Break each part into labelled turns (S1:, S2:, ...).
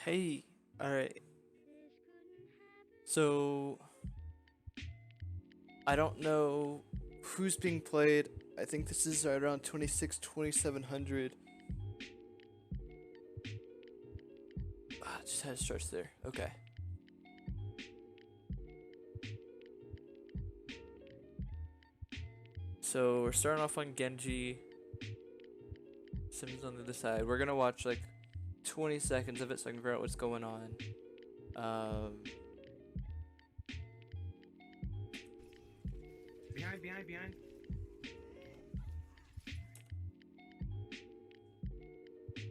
S1: Hey, alright. So, I don't know who's being played. I think this is right around 2700. Just had to stretch there. Okay. So, we're starting off on Genji. Sims on the other side. We're gonna watch like 20 seconds of it so I can figure out what's going on. Um,
S2: Behind.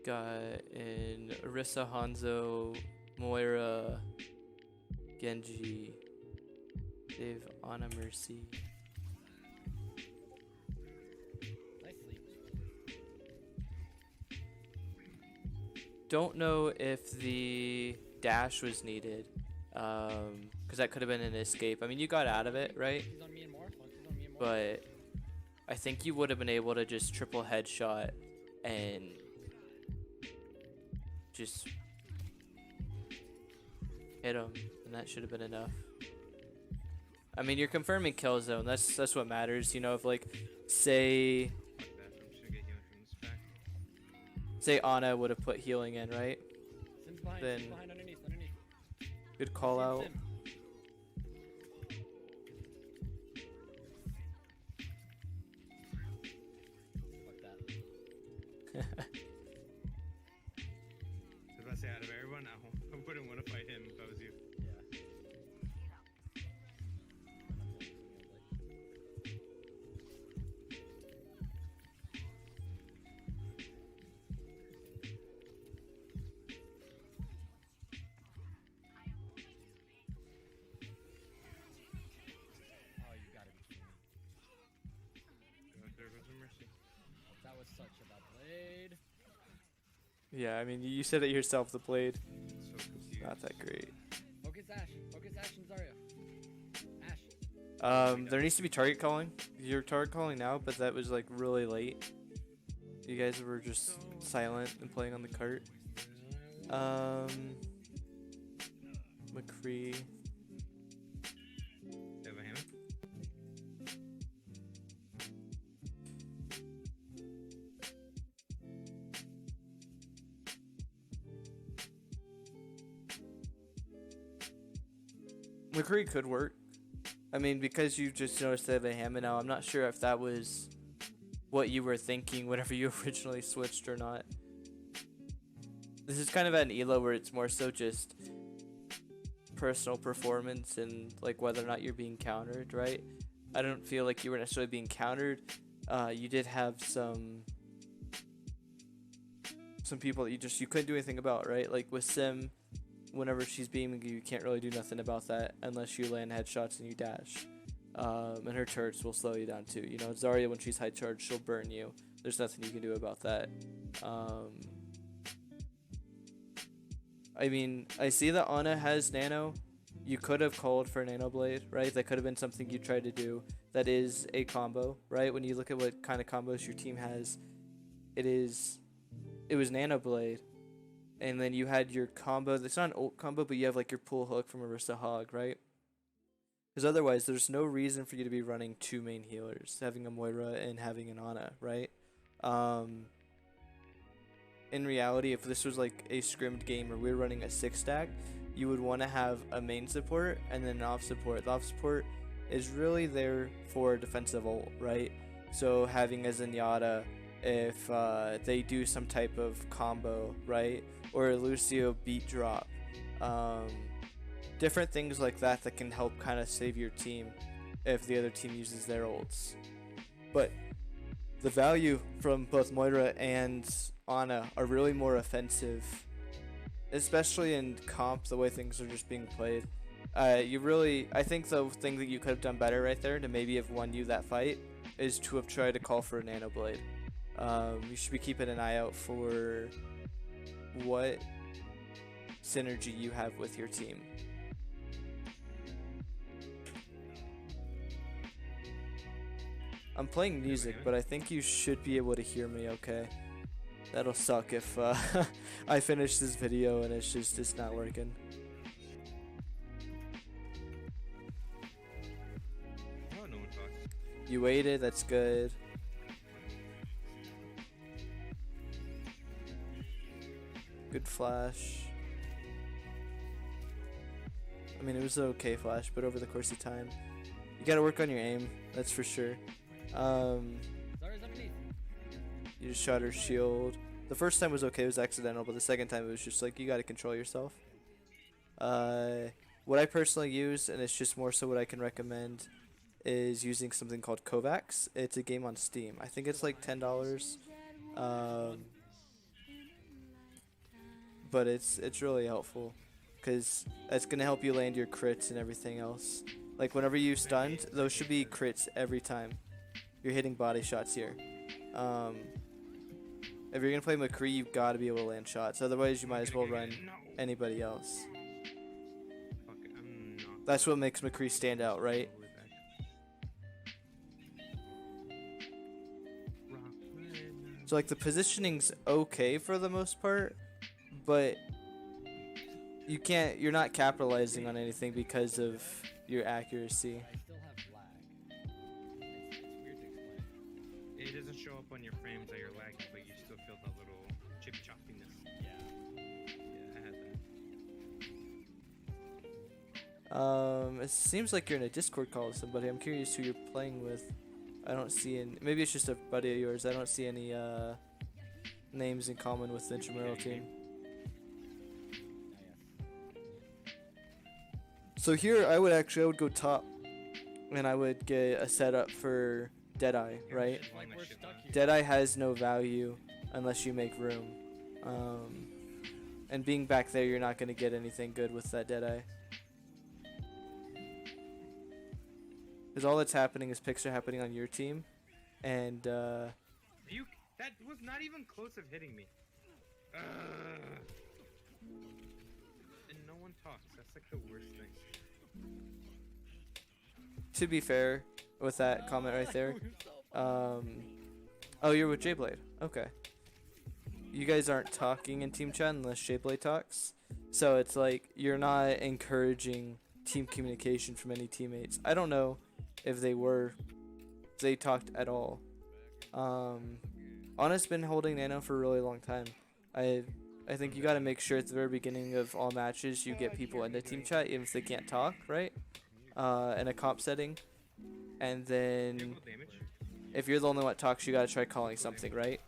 S1: got in Orisa, Hanzo, Moira, Genji, Dave, Ana, Mercy.
S3: Nicely.
S1: Don't know if the dash was needed, because that could have been an escape. I mean, you got out of it, right?
S3: He's on me and more. He's on me and more.
S1: But I think you would have been able to just triple headshot and just hit him, and that should have been enough. I mean, you're confirming kill zone. That's what matters. You know, if like, say
S2: Fuck that. I'm just gonna get healing from this pack.
S1: say Ana would have put healing in, right?
S3: Sim's behind.
S1: Then-
S3: Sim's behind underneath.
S1: Good call out.
S3: Sim. Fuck that.
S2: I was about to say, out of everyone, I wouldn't want to fight him if I was you.
S3: Yeah. Oh, you gotta be kidding me.
S2: There goes a mercy.
S3: That was such a bad blade.
S1: Yeah, I mean, you said it yourself. The blade,
S2: So confused.
S1: not that great.
S3: Focus Ash. Focus Ash and Zarya. Ash.
S1: There needs to be target calling. You're target calling now, but that was like really late. You guys were just silent and playing on the cart. McCree.
S2: You have a hammer?
S1: McCree could work. I mean, because you just noticed they have a hammer now, I'm not sure if that was what you were thinking whenever you originally switched or not. This is kind of at an elo where it's more so just personal performance and like whether or not you're being countered, right? I don't feel like you were necessarily being countered. You did have some people that you couldn't do anything about, right? Like with Sim, whenever she's beaming you, you can't really do nothing about that unless you land headshots and you dash. And her turrets will slow you down too. You know, Zarya, when she's high charged, she'll burn you. There's nothing you can do about that. I mean, I see that Ana has Nano. You could have called for Nano Blade, right? That could have been something you tried to do. That is a combo, right? When you look at what kind of combos your team has, it was Nano Blade. And then you had your combo. It's not an ult combo, but you have like your pull hook from Orisa Hog, right? Because otherwise, there's no reason for you to be running two main healers, having a Moira and having an Ana, right? In reality, if this was like a scrimmed game or we were running a 6-stack, you would want to have a main support and then an off support. The off support is really there for defensive ult, right? So having a Zenyatta, if they do some type of combo, right? Or a Lucio beat drop. Different things like that that can help kind of save your team if the other team uses their ults. But the value from both Moira and Ana are really more offensive, especially in comp, the way things are just being played. I think the thing that you could have done better right there to maybe have won you that fight is to have tried to call for a Nano Blade. You should be keeping an eye out for what synergy you have with your team. I'm playing music, but I think you should be able to hear me okay. That'll suck if I finish this video and it's not working.
S2: Oh, no one talks.
S1: You waited, that's good. Good flash. I mean, it was an okay flash, but over the course of time, you gotta work on your aim, that's for sure.
S3: Zarya's underneath.
S1: You just shot her shield. The first time was okay, it was accidental, but the second time it was just like, you gotta control yourself. What I personally use, and it's just more so what I can recommend, is using something called Kovacs. It's a game on Steam. I think it's like $10. But it's really helpful because it's gonna help you land your crits and everything else. Like whenever you stunned, those should be crits every time you're hitting body shots here. If you're gonna play McCree, you've got to be able to land shots. Otherwise, you might as well run anybody else.
S2: Fuck it, I'm not.
S1: That's what makes McCree stand out, right? So like the positioning's okay for the most part, but you're not capitalizing on anything because of your accuracy.
S3: I still have lag. It's weird to explain.
S2: It doesn't show up on your frames that you're lagging, but you still feel that little chip choppiness.
S3: Yeah.
S2: Yeah, I had that.
S1: It seems like you're in a Discord call with somebody. I'm curious who you're playing with. I don't see any. Maybe it's just a buddy of yours. I don't see any names in common with the intramural team. So here, I would go top, and I would get a setup for Deadeye, right?
S3: Like we're stuck here.
S1: Deadeye has no value unless you make room. And being back there, you're not going to get anything good with that Deadeye. Because all that's happening is picks are happening on your team, and
S2: That was not even close of hitting me. And no one talks. That's like the worst thing.
S1: to be fair with that comment right there, oh, you're with Jblade. Okay. You guys aren't talking in team chat unless Jblade talks, so it's like you're not encouraging team communication from any teammates. I don't know if they talked at all. Ana's been holding Nano for a really long time. I think you got to make sure at the very beginning of all matches you get people in the team chat even if they can't talk, right? In a comp setting, and then
S2: Damage?
S1: if you're the only one that talks, you got to try calling something, right?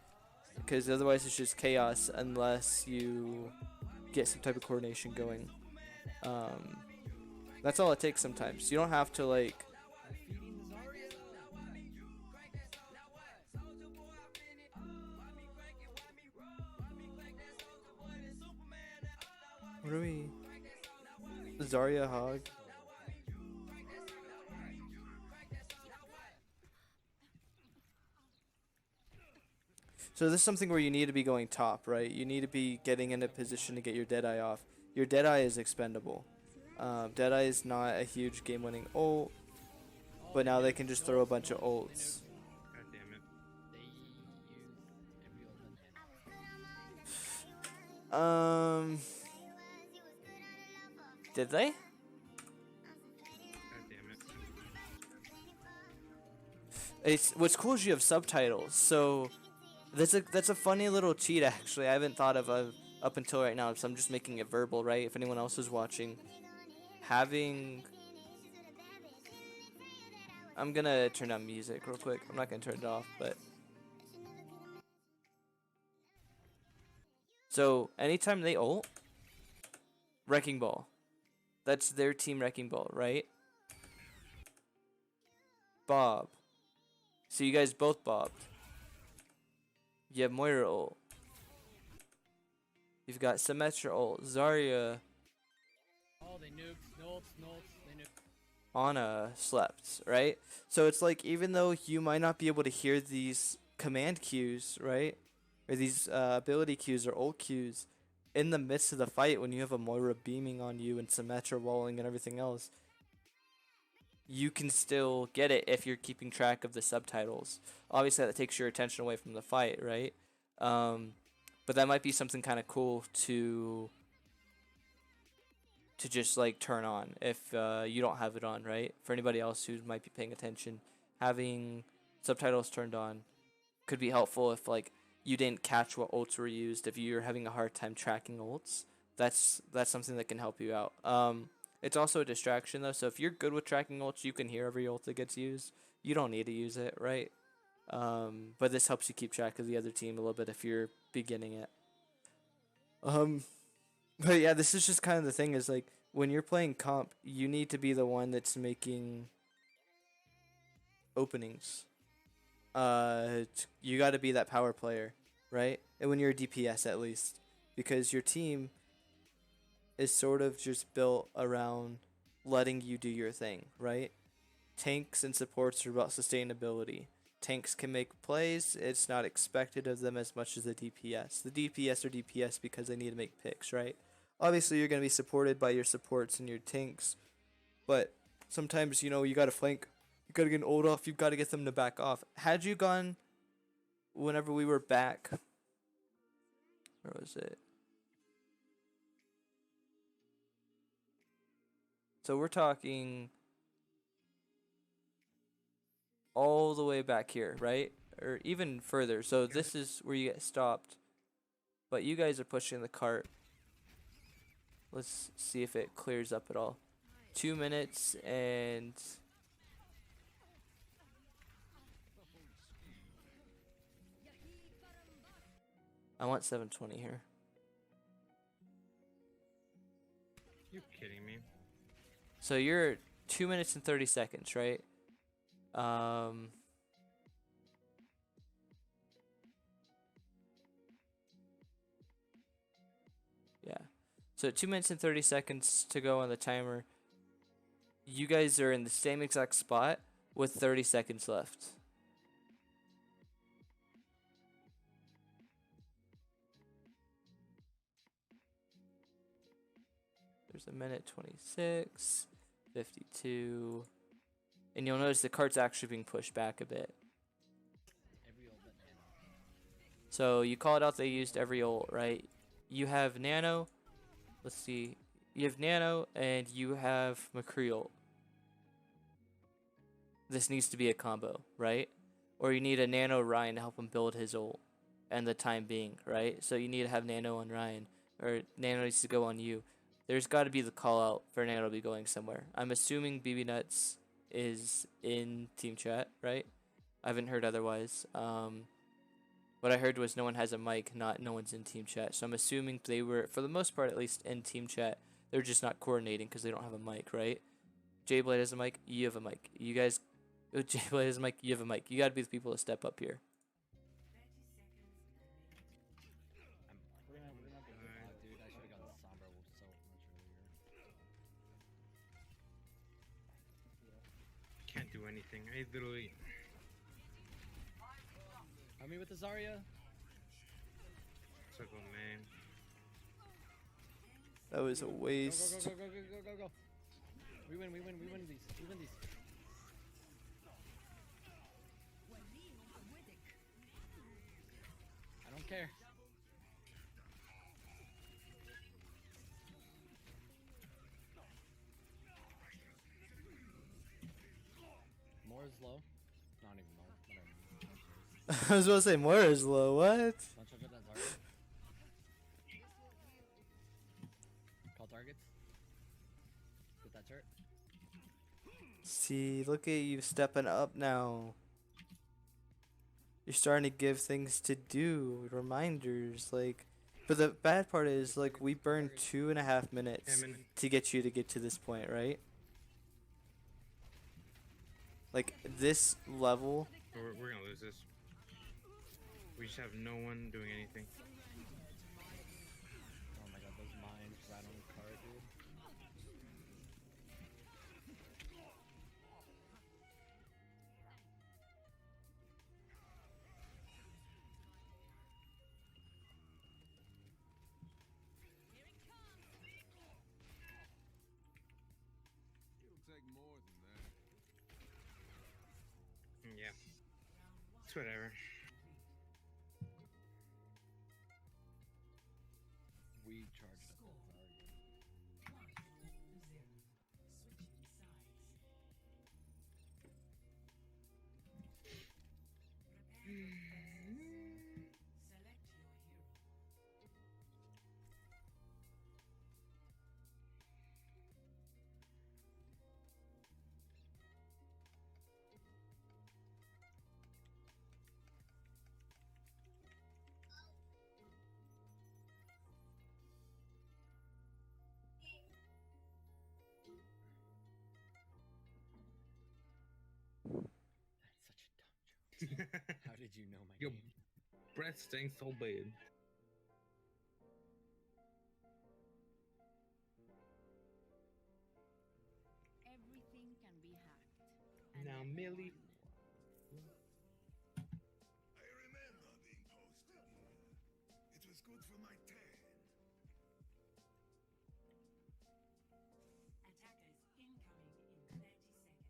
S1: Because otherwise it's just chaos unless you get some type of coordination going. That's all it takes sometimes. You don't have to like. What are we? Zarya Hog. So this is something where you need to be going top, right? You need to be getting in a position to get your Deadeye off. Your Deadeye is expendable. Deadeye is not a huge game-winning ult, but now they can just throw a bunch of ults.
S2: God damn it.
S3: They use every ult.
S1: Did they?
S2: God damn it.
S1: It's what's cool is you have subtitles, so that's a funny little cheat actually. I haven't thought of up until right now, so I'm just making it verbal, right? If anyone else is watching, I'm gonna turn on music real quick. I'm not gonna turn it off, but so anytime they ult, Wrecking Ball. That's their team Wrecking Ball, right? Bob. So you guys both bobbed. You have Moira ult. You've got Symmetra ult. Zarya.
S3: Oh, they nuked. No ults, no ults. They nuked.
S1: Ana slept, right? So it's like even though you might not be able to hear these command cues, right? Or these ability cues or ult cues in the midst of the fight when you have a Moira beaming on you and Symmetra walling and everything else, you can still get it if you're keeping track of the subtitles. Obviously that takes your attention away from the fight, right? But that might be something kind of cool to just like turn on if you don't have it on, right? For anybody else who might be paying attention, having subtitles turned on could be helpful if like you didn't catch what ults were used. If you're having a hard time tracking ults, that's something that can help you out. It's also a distraction though, so if you're good with tracking ults, you can hear every ult that gets used. You don't need to use it, right? But this helps you keep track of the other team a little bit if you're beginning it. But yeah, this is just kind of the thing is like when you're playing comp, you need to be the one that's making openings. You got to be that power player, right? And when you're a DPS at least, because your team is sort of just built around letting you do your thing, right? Tanks and supports are about sustainability. Tanks can make plays, it's not expected of them as much as the DPS. The DPS are DPS because they need to make picks, right? Obviously, you're going to be supported by your supports and your tanks, but sometimes, you know, you got to flank, you got to get an ult off, you've got to get them to back off. Had you gone whenever we were back, where was it? So we're talking all the way back here, right? Or even further. So this is where you get stopped. But you guys are pushing the cart. Let's see if it clears up at all. 2 minutes and... I want 720 here.
S2: You kidding me?
S1: So you're 2 minutes and 30 seconds, right? Yeah. So 2 minutes and 30 seconds to go on the timer. You guys are in the same exact spot with 30 seconds left. There's a minute 26, 52. And you'll notice the cart's actually being pushed back a bit. So you called out they used every ult, right? You have Nano. Let's see. You have Nano and you have McCree ult. This needs to be a combo, right? Or you need a Nano Ryan to help him build his ult and the time being, right? So you need to have Nano on Ryan. Or Nano needs to go on you. There's got to be the call out for Nano to be going somewhere. I'm assuming BB Nuts is in team chat, right? I haven't heard otherwise. What I heard was no one has a mic, not no one's in team chat. So I'm assuming they were, for the most part at least, in team chat. They're just not coordinating because they don't have a mic, right? Jblade has a mic, you have a mic. You guys, Jblade has a mic, you have a mic. You got to be the people to step up here.
S3: We're gonna be dude. I should have gotten Sombra so much earlier.
S2: Can't do anything. I literally.
S3: Help me with the Zarya.
S2: Suck on, man.
S1: That was a waste.
S3: Go, go, go, go, go, go, go, go. We win these. We win these. I don't care. More is low. Not even low. Whatever.
S1: I was about to say more is low. What?
S3: Don't touch that Zarya. Call targets. Get that turret.
S1: See, look at you stepping up now. You're starting to give things to do, reminders, like. But the bad part is, like, we burned 2.5 minutes to get you to get to this point, right? Like, this level.
S2: We're gonna lose this. We just have no one doing anything.
S3: Oh my god, those mines right on the card, dude.
S2: Yeah. It's whatever.
S3: That's such a dumb joke. How did you know my
S2: Your
S3: name?
S2: breath stinks so bad.
S4: Everything can be hacked. And
S2: Now,
S4: everyone.
S2: Millie.
S5: I remember being posted. It was good for my tan.
S4: Attackers incoming in 30 seconds.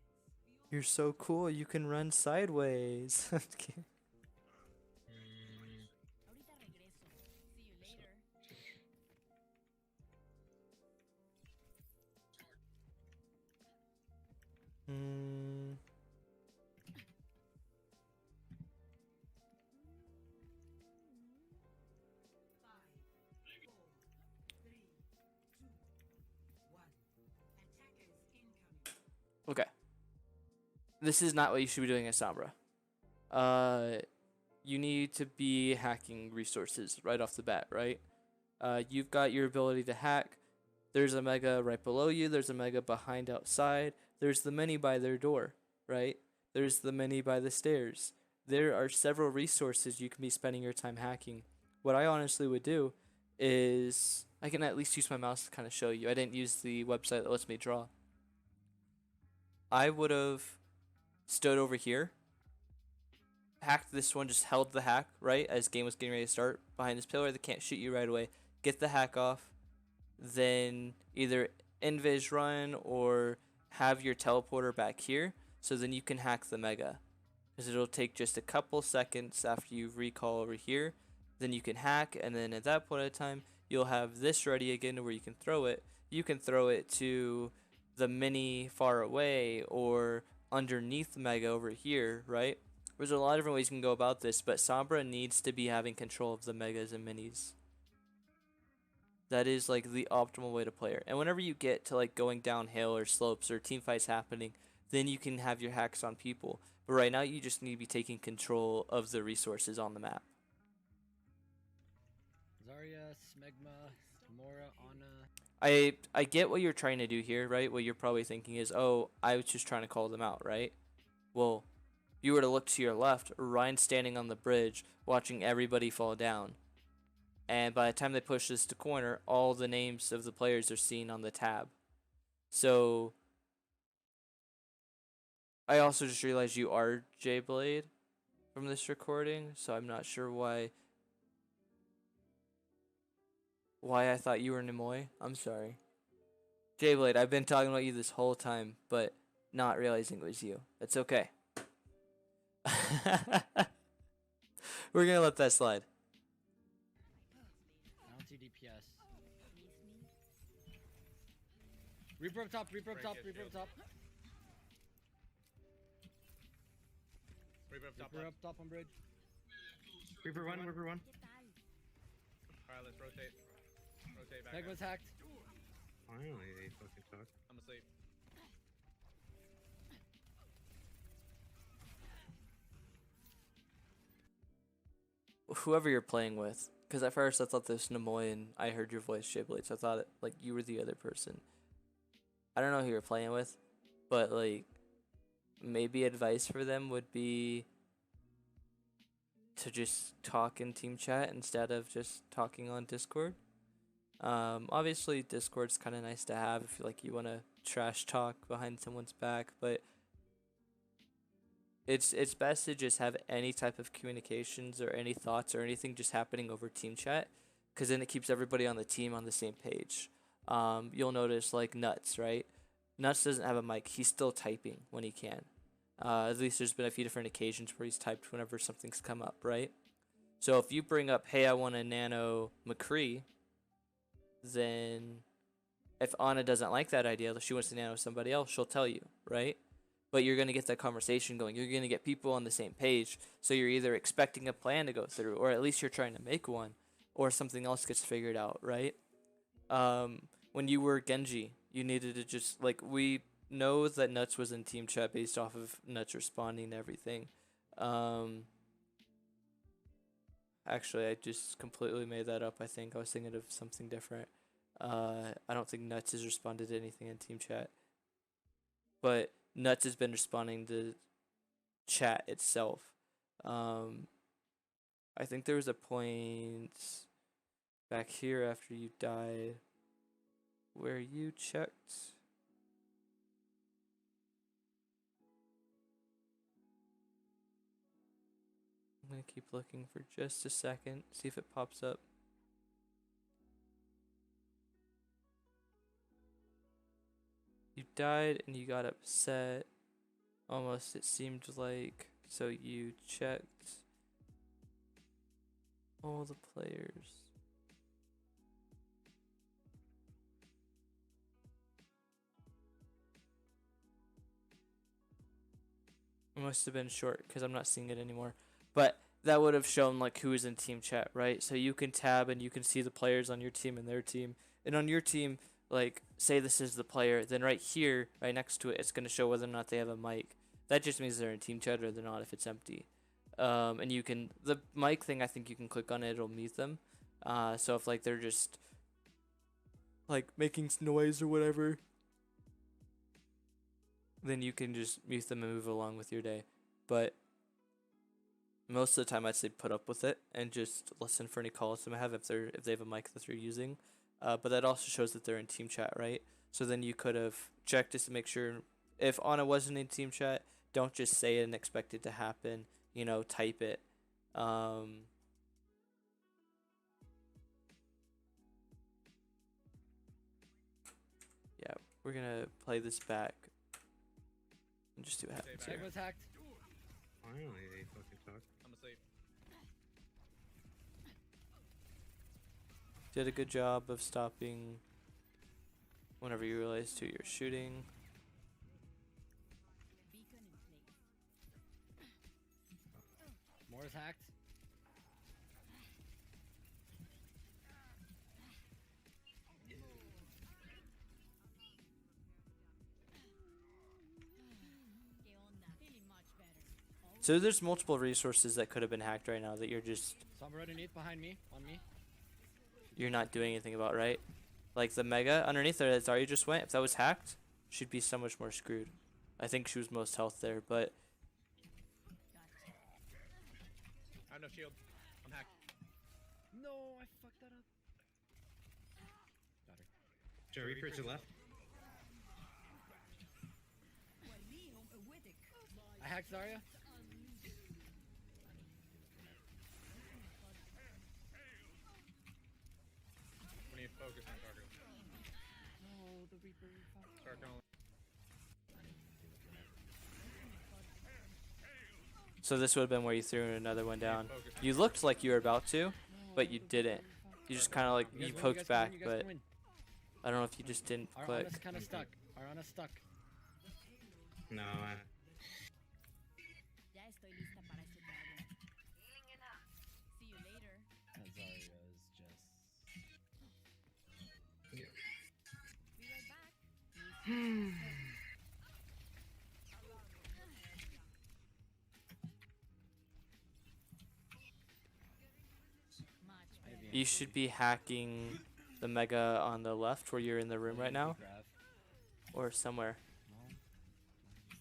S1: You're so cool. You can run sideways. I'm just kidding.
S4: Ahorita regreso. See you later.
S1: Mm, okay. This is not what you should be doing as Sombra. You need to be hacking resources right off the bat, right? You've got your ability to hack. There's a mega right below you. There's a mega behind outside. There's the mini by their door, right? There's the mini by the stairs. There are several resources you can be spending your time hacking. What I honestly would do is I can at least use my mouse to kind of show you. I didn't use the website that lets me draw. I would have stood over here, hacked this one, just held the hack, right, as game was getting ready to start, behind this pillar that can't shoot you right away, get the hack off, then either invis run or have your teleporter back here, so then you can hack the mega. Because it'll take just a couple seconds after you recall over here, then you can hack, and then at that point in time, you'll have this ready again where you can throw it. You can throw it to the mini far away or underneath the mega over here, right? There's a lot of different ways you can go about this, but Sombra needs to be having control of the megas and minis. That is like the optimal way to play her. And whenever you get to like going downhill or slopes or team fights happening, then you can have your hacks on people. But right now you just need to be taking control of the resources on the map.
S3: Zarya, Smegma, Mora, Ana.
S1: I get what you're trying to do here, right? What you're probably thinking is, oh, I was just trying to call them out, right? Well, you were to look to your left, Ryan's standing on the bridge watching everybody fall down. And by the time they push this to corner, all the names of the players are seen on the tab. So I also just realized you are Jblade from this recording, so I'm not sure why I thought you were Nimoy. I'm sorry. Jblade, I've been talking about you this whole time, but not realizing it was you. It's okay. We're gonna let that slide.
S3: Bounty DPS. Reaper up top, Reaper up top, Reaper up top.
S2: Reaper up top.
S3: Reaper up top on bridge.
S2: Reaper one, Reaper one.
S4: ¿Qué tal?
S2: Alright, let's rotate. Rotate back.
S3: Meg was hacked.
S2: Finally, they fucking talk.
S6: I'm asleep.
S1: Whoever you're playing with, because at first I thought this Nimoy and I heard your voice, Jblade, so I thought like you were the other person. I don't know who you're playing with, but like maybe advice for them would be to just talk in team chat instead of just talking on Discord. Obviously Discord's kind of nice to have if you want to trash talk behind someone's back, but it's best to just have any type of communications or any thoughts or anything just happening over team chat, because then it keeps everybody on the team on the same page. You'll notice like Nuts, right? Nuts doesn't have a mic. He's still typing when he can. At least there's been a few different occasions where he's typed whenever something's come up, right? So if you bring up, hey, I want a nano McCree, then if Anna doesn't like that idea, she wants to nano with somebody else, she'll tell you, right? But you're going to get that conversation going. You're going to get people on the same page. So you're either expecting a plan to go through, or at least you're trying to make one, or something else gets figured out, right? When you were Genji, you needed to just, like, we know that Nuts was in team chat based off of Nuts responding to everything. Actually, I just completely made that up. I think I was thinking of something different. I don't think Nuts has responded to anything in team chat, but Nuts has been responding to chat itself. I think there was a point back here after you died where you checked. I'm gonna keep looking for just a second, see if it pops up. You died and you got upset. Almost, it seemed like. So you checked all the players. It must have been short because I'm not seeing it anymore. But that would have shown like who is in team chat, right? So you can tab and you can see the players on your team and their team. And on your team, like, say this is the player, then right here, right next to it, it's going to show whether or not they have a mic. That just means they're in team chat or they're not if it's empty. And you can, the mic thing, I think you can click on it, it'll mute them. So if like they're just like making noise or whatever, then you can just mute them and move along with your day. But most of the time I'd say put up with it and just listen for any calls they might have if they have a mic that they're using. But that also shows that they're in team chat, right? So then you could have checked just to make sure if Anna wasn't in team chat, don't just say it and expect it to happen. You know, type it. Yeah, we're gonna play this back and just see what happens
S3: Egg
S1: here.
S3: was hacked.
S2: Finally, they fucking talk.
S3: I'm asleep.
S1: Did a good job of stopping whenever you realized who you're shooting.
S3: More is hacked.
S1: So there's multiple resources that could have been hacked right now that you're
S3: Somewhere underneath, behind me, on me.
S1: you're not doing anything about, right? Like the Mega underneath there that Zarya just went, if that was hacked, she'd be so much more screwed. I think she was most health there, but
S6: I have no shield. I'm hacked.
S3: No, I fucked that up. Got her.
S2: Joe, Reaper to the left.
S3: I hacked Zarya.
S6: We need to focus on target.
S3: No, the Reaper.
S6: Start going.
S1: so this would have been where you threw another one down. You looked like you were about to, but you didn't. You just kind of like, you poked back, but I don't know if you just didn't
S3: Our
S1: click.
S3: Ana's kind of stuck. Our Ana's stuck.
S2: No,
S4: Ya estoy lista para ese trago. See you later.
S3: And Zarya is just.
S4: Be right back. Much better.
S1: You should be hacking the Mega on the left where you're in the room right now,
S3: Grab.
S1: or somewhere.
S3: No. I don't know.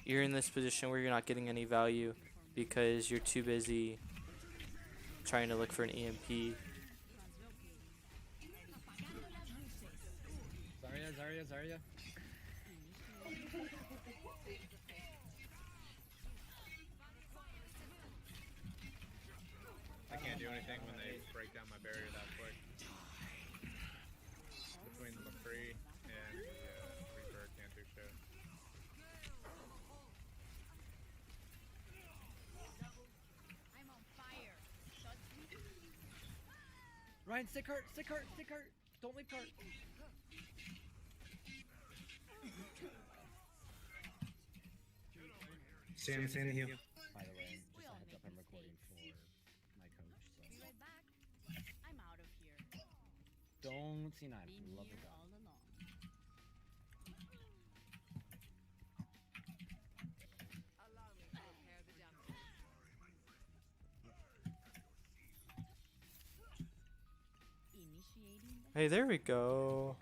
S1: You're in this position where you're not getting any value because you're too busy trying to look for an EMP.
S3: Zarya.
S6: I can't do anything when they break down my barrier that quick. Between the McCree and the Reaper, can't do shit.
S4: I'm on fire. Shut me.
S3: Ryan, stick cart, stick cart, stick cart. Don't leave cart.
S2: Stand the heal.
S3: By the way, just a heads up, I'm recording for my coach, so.
S4: Be right back. I'm out of here.
S3: Don't C9.
S4: Been
S3: Love the
S4: here
S3: gun.
S4: all along.
S7: Allow me to repair the damage.
S4: Initiating the
S1: Hey, there we go.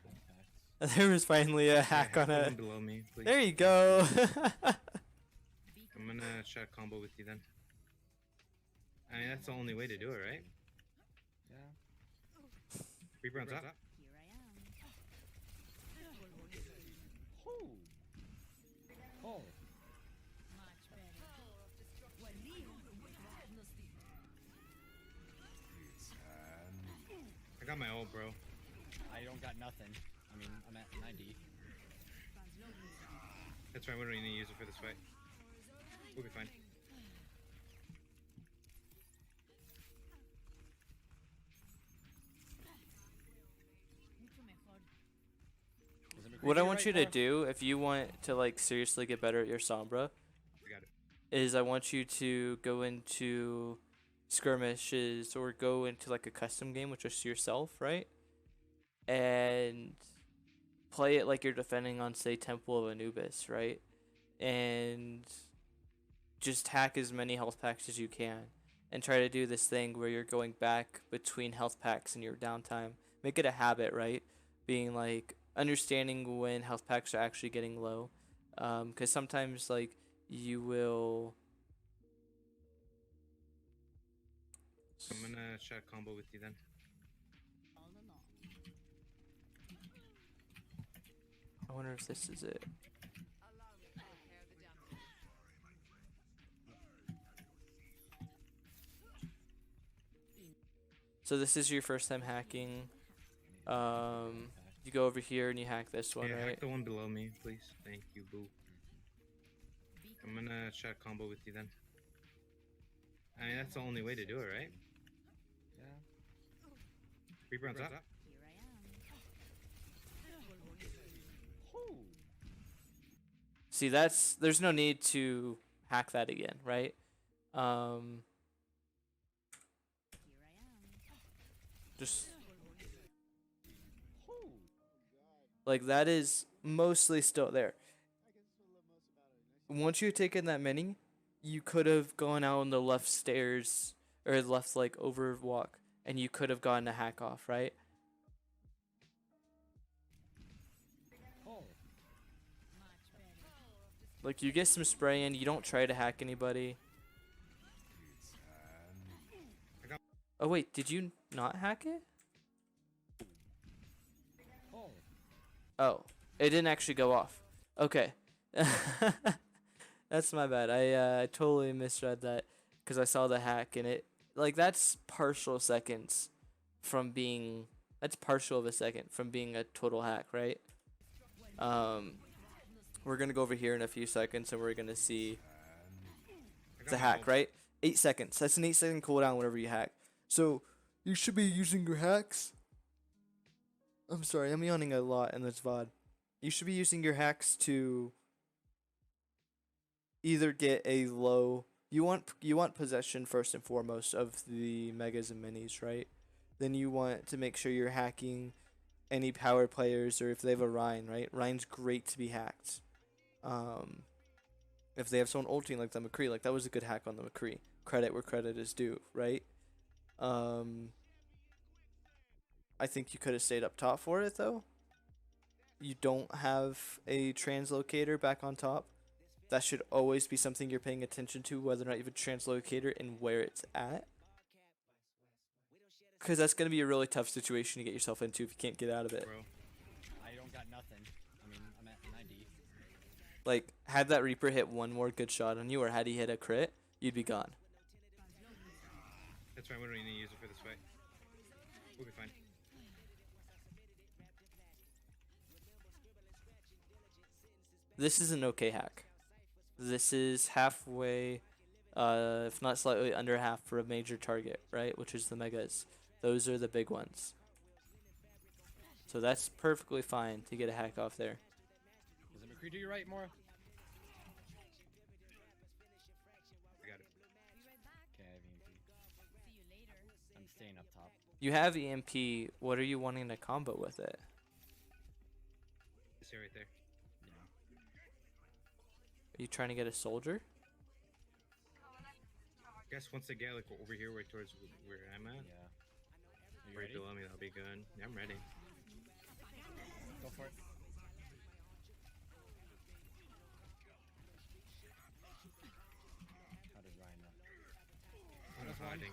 S3: Facts.
S1: There was finally a hack on
S2: the
S1: it.
S2: one below me, please.
S1: There you go.
S2: I'm gonna try to combo with you then. I mean, that's the only way to do it, right?
S3: Yeah.
S2: Reaper on top.
S4: here I am.
S3: Oh. Oh.
S4: Much better.
S2: I got my ult, bro.
S3: I don't got nothing. I mean, I'm at 90.
S2: That's right, we don't need to use it for this fight. We'll be fine.
S4: Mucho mejor.
S1: What I want you to do, if you want to like seriously get better at your Sombra,
S2: We got it.
S1: is I want you to go into skirmishes or go into like a custom game with just yourself, right? And play it like you're defending on, say, Temple of Anubis, right? And just hack as many health packs as you can. And try to do this thing where you're going back between health packs in your downtime. Make it a habit, right? Being like, understanding when health packs are actually getting low. Because sometimes, like, you will...
S2: I'm gonna try to combo with you then.
S4: All along.
S1: I wonder if this is it.
S7: Allow me to repair the damage.
S1: So this is your first time hacking. You go over here and you hack this one,
S2: Yeah,
S1: right?
S2: hack the one below me, please. Thank you, boo. I'm gonna try to combo with you then. I mean, that's the only way to do it, right?
S3: Yeah.
S2: Reaper on top.
S4: Here I am.
S3: Oh.
S1: See, there's no need to hack that again, right?
S4: Here I am.
S1: Just
S3: Oh.
S1: like that is mostly still there. Once you take in that mini, you could have gone out on the left stairs or left like overwalk, and you could have gotten a hack off, right?
S3: Oh.
S4: Much better.
S1: Like you get some spray in, you don't try to hack anybody. Oh wait, did you not hack it?
S3: Oh.
S1: Oh, it didn't actually go off. Okay. That's my bad. I totally misread that because I saw the hack and it like that's partial seconds from being that's partial of a second from being a total hack, right? We're gonna go over here in a few seconds and we're gonna see
S2: I got
S1: it's a
S2: my
S1: hack,
S2: ult.
S1: right? 8 seconds. That's an 8-second cooldown whenever you hack. So you should be using your hacks. I'm sorry, I'm yawning a lot in this VOD. You should be using your hacks to either get a low you want possession first and foremost of the megas and minis, right? Then you want to make sure you're hacking any power players or if they have a Rhine, right? Rhine's great to be hacked. If they have someone ulting like the McCree, like that was a good hack on the McCree. Credit where credit is due, right? I think you could have stayed up top for it though. You don't have a translocator back on top. That should always be something you're paying attention to, whether or not you have a translocator and where it's at. Because that's going to be a really tough situation to get yourself into if you can't get out of it.
S2: Bro.
S3: I don't got nothing. I mean, I'm at 90.
S1: Like, had that Reaper hit one more good shot on you, or had he hit a crit, you'd be gone.
S2: That's right, we don't need to use it for this fight. We'll be fine.
S1: This is an okay hack. This is halfway, if not slightly under half for a major target, right? Which is the megas. Those are the big ones. So that's perfectly fine to get a hack off there.
S3: Is it McCree to your right more?
S2: I got it.
S3: Okay, I have EMP.
S4: See you later.
S3: I'm staying up top.
S1: You have EMP. What are you wanting to combo with it?
S2: This here right there.
S3: Yeah.
S1: Are you trying to get a soldier?
S2: I guess once they get like over here, right towards where I'm at,
S3: Yeah. Are you
S2: right
S3: ready?
S2: below me, that'll be good. Yeah, I'm ready.
S3: Go for it. How did Ryan know?
S2: I'm not hiding.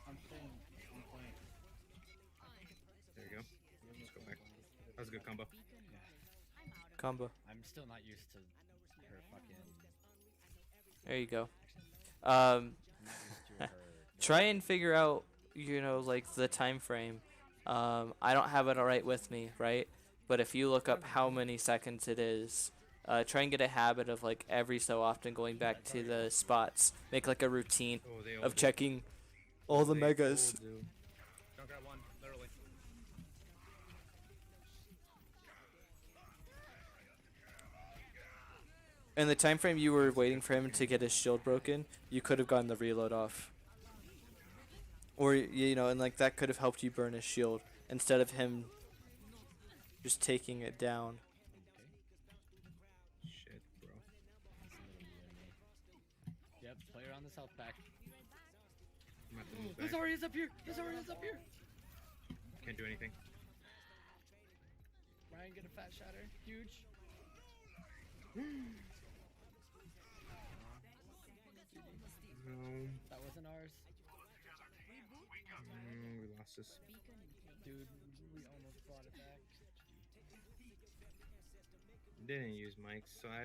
S3: I'm playing.
S2: There you go. Let's go back. That was a good combo.
S1: Combo.
S3: I'm still not used to her fucking.
S1: There you go.
S3: I'm not used to her.
S1: Try and figure out, you know, like the time frame. I don't have it all right with me, right? But if you look up how many seconds it is, try and get a habit of like every so often going back to the spots. Make like a routine
S2: Oh, they all
S1: of
S2: do.
S1: checking all the
S2: They
S1: megas.
S2: all do.
S6: Don't grab one, literally.
S1: In the time frame you were waiting for him to get his shield broken, you could have gotten the reload off. Or, you know, and like that could have helped you burn his shield instead of him just taking it down.
S2: Shit, bro.
S3: Yep, player on the south back.
S2: I'm gonna have to move
S3: His
S2: back.
S3: Zarya's up here! His Zarya's up here!
S2: Can't do anything.
S3: Ryan, get a fat shatter. Huge.
S2: No.
S3: That wasn't ours.
S2: We lost this.
S3: Dude, we almost brought it back.
S2: Didn't use mics, so I.